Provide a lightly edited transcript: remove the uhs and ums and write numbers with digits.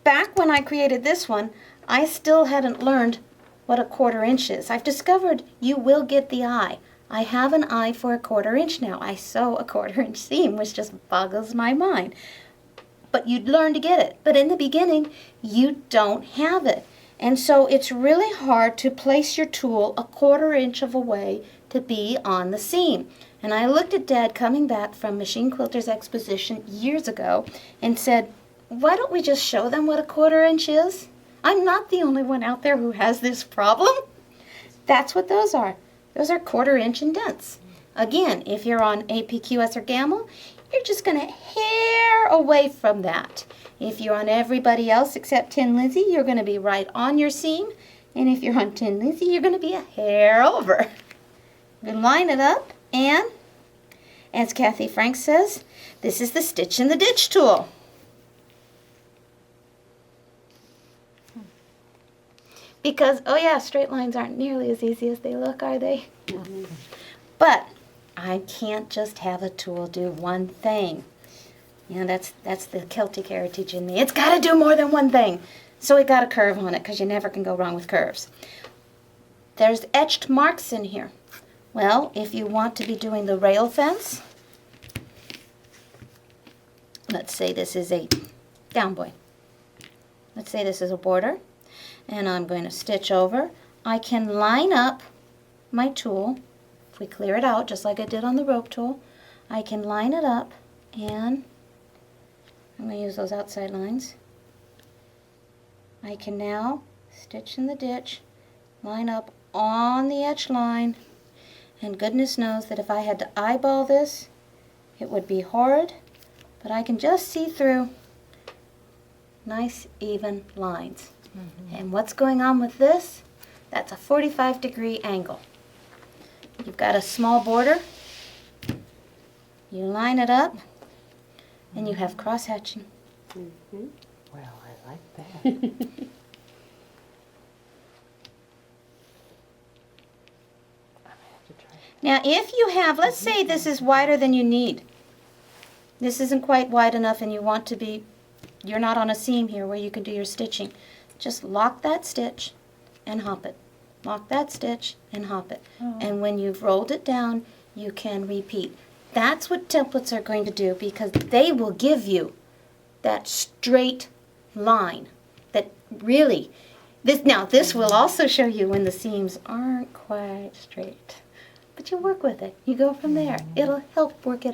back when I created this one, I still hadn't learned what a 1/4 inch is. I've discovered you will get the eye. I have an eye for a 1/4 inch now. I sew a 1/4 inch seam, which just boggles my mind. But you'd learn to get it. But in the beginning, you don't have it. And so it's really hard to place your tool a 1/4 inch of a way to be on the seam. And I looked at Dad coming back from Machine Quilters Exposition years ago and said, why don't we just show them what a 1/4 inch is? I'm not the only one out there who has this problem. That's what those are. Those are 1/4 inch indents. Again, if you're on APQS or Gamma, you're just going to hair away from that. If you're on everybody else except Tin Lizzy, you're going to be right on your seam. And if you're on Tin Lizzy, you're going to be a hair over. You line it up, and as Kathy Frank says, this is the Stitch in the Ditch tool. Because, oh yeah, straight lines aren't nearly as easy as they look, are they? Mm-hmm. But I can't just have a tool do one thing. You know, that's the Celtic heritage in me. It's got to do more than one thing. So it got a curve on it, because you never can go wrong with curves. There's etched marks in here. Well, if you want to be doing the rail fence, let's say this is a down boy. Let's say this is a border. And I'm going to stitch over. I can line up my tool. If we clear it out, just like I did on the rope tool, I can line it up, and I'm going to use those outside lines. I can now stitch in the ditch, line up on the etch line, and goodness knows that if I had to eyeball this, it would be horrid, but I can just see through nice even lines. Mm-hmm. And what's going on with this? That's a 45-degree angle. You've got a small border, you line it up, and you have cross hatching. Mm-hmm. Well, I like that. I'm gonna have to try. Now if you have, let's say this is wider than you need. This isn't quite wide enough and you want to be, you're not on a seam here where you can do your stitching. Just lock that stitch and hop it. Lock that stitch and hop it. Oh. And when you've rolled it down, you can repeat. That's what templates are going to do, because they will give you that straight line that really, this will also show you when the seams aren't quite straight. But you work with it. You go from there. It'll help work it out.